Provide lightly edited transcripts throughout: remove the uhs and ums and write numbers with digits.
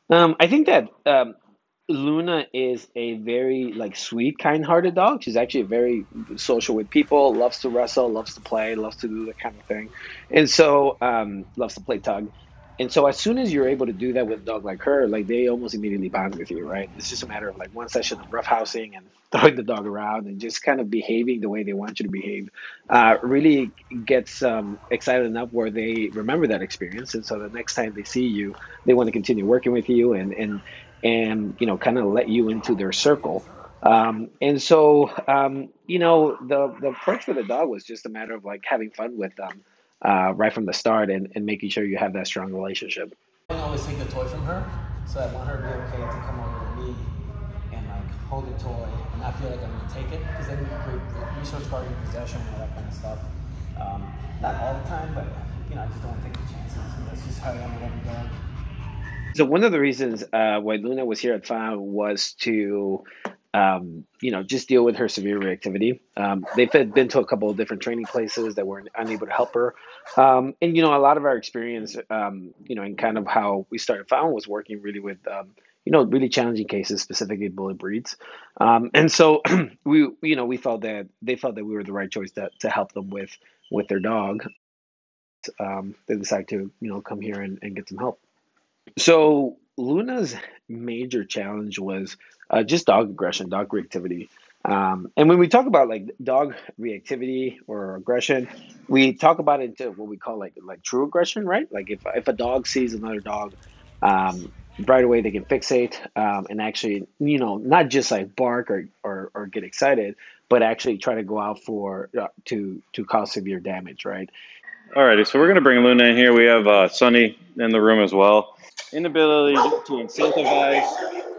I think that Luna is a very like sweet, kind-hearted dog. She's actually very social with people, loves to wrestle, loves to play, loves to do that kind of thing, and so loves to play tug. And so as soon as you're able to do that with a dog like her, like they almost immediately bond with you, right? It's just a matter of like one session of roughhousing and throwing the dog around and just kind of behaving the way they want you to behave. Really gets excited enough where they remember that experience, and so the next time they see you, they want to continue working with you and kind of let you into their circle. And so the approach for the dog was just a matter of like having fun with them right from the start and making sure you have that strong relationship. I always take the toy from her, so I want her to be okay to come over to me and like hold the toy and not feel like I'm gonna take it because then we can create resource guarding possession and all that kind of stuff. Not all the time, but I just don't want to take the chances. And that's just how I am with every dog. So one of the reasons why Luna was here at FAO was to just deal with her severe reactivity. They've been to a couple of different training places that were unable to help her. And, a lot of our experience, and kind of how we started FAO was working really with, really challenging cases, specifically bullet breeds. And so we felt that they felt that we were the right choice to help them with their dog. They decided to, come here and get some help. So Luna's major challenge was just dog aggression, dog reactivity. And when we talk about like dog reactivity or aggression, we talk about it into what we call like true aggression, right? Like if a dog sees another dog, right away they can fixate and actually, not just like bark or get excited, but actually try to go out for to cause severe damage, right? Alrighty, so we're going to bring Luna in here. We have Sunny in the room as well. Inability to incentivize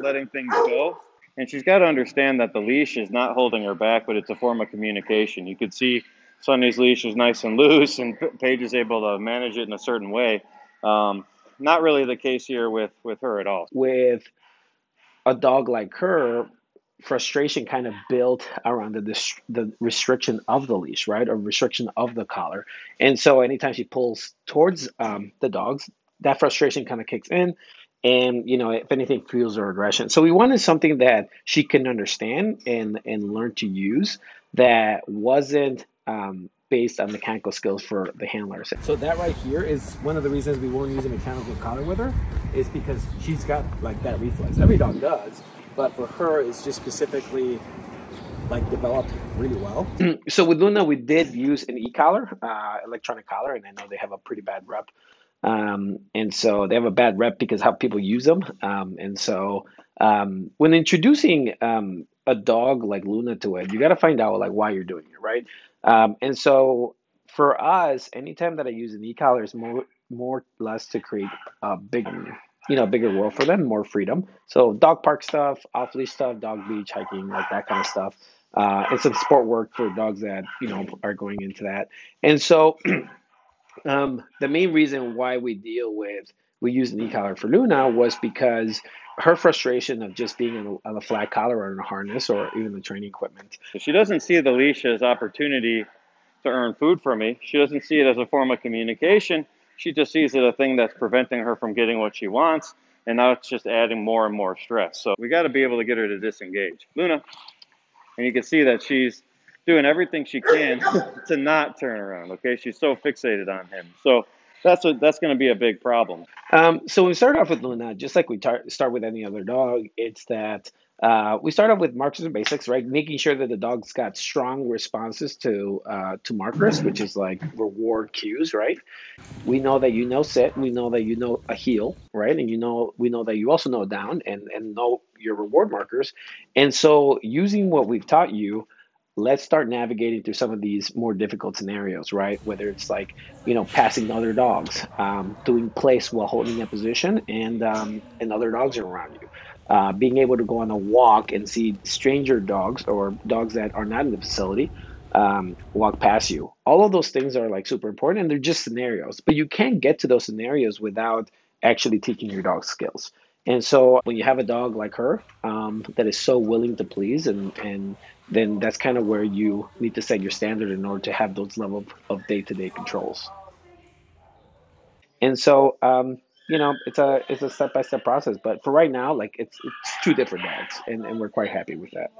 letting things go. And she's got to understand that the leash is not holding her back, but it's a form of communication. You could see Sunny's leash is nice and loose, and Paige is able to manage it in a certain way. Not really the case here with her at all. With a dog like her, frustration kind of built around the restriction of the leash, right, or restriction of the collar. And so anytime she pulls towards the dogs, that frustration kind of kicks in, and if anything, fuels her aggression. So we wanted something that she can understand and learn to use that wasn't based on mechanical skills for the handlers. So that right here is one of the reasons we won't use a mechanical collar with her, is because she's got like that reflex. Every dog does, but for her, it's just specifically like developed really well. So with Luna, we did use an e-collar, electronic collar, and I know they have a pretty bad rep. And so they have a bad rep because how people use them. And so when introducing a dog like Luna to it, you got to find out like why you're doing it, right? And so for us, anytime that I use an e-collar is more or less to create a bigger world for them, more freedom. So dog park stuff, off leash stuff, dog beach, hiking, like that kind of stuff. And some sport work for dogs that are going into that. And so the main reason why we use an e-collar for Luna was because her frustration of just being on a flat collar or in a harness or even the training equipment. So she doesn't see the leash as opportunity to earn food from me. She doesn't see it as a form of communication. She just sees it a thing that's preventing her from getting what she wants, and now it's just adding more and more stress. So we got to be able to get her to disengage. Luna, and you can see that she's doing everything she can to not turn around. Okay, she's so fixated on him. So that's going to be a big problem. So when we start off with Luna, just like we start with any other dog, it's that we start off with markers and basics, right? Making sure that the dog's got strong responses to markers, which is like reward cues, right? We know that sit, we know that a heel, right? And we know that you also know down and know your reward markers. And so using what we've taught you, let's start navigating through some of these more difficult scenarios, right? Whether it's like, passing other dogs, doing place while holding a position and other dogs are around you. Being able to go on a walk and see stranger dogs or dogs that are not in the facility walk past you. All of those things are like super important and they're just scenarios, but you can't get to those scenarios without actually teaching your dog skills. And so when you have a dog like her that is so willing to please, and then that's kind of where you need to set your standard in order to have those level of day-to-day controls. And so it's a step by step process. But for right now, like it's two different dads, and we're quite happy with that.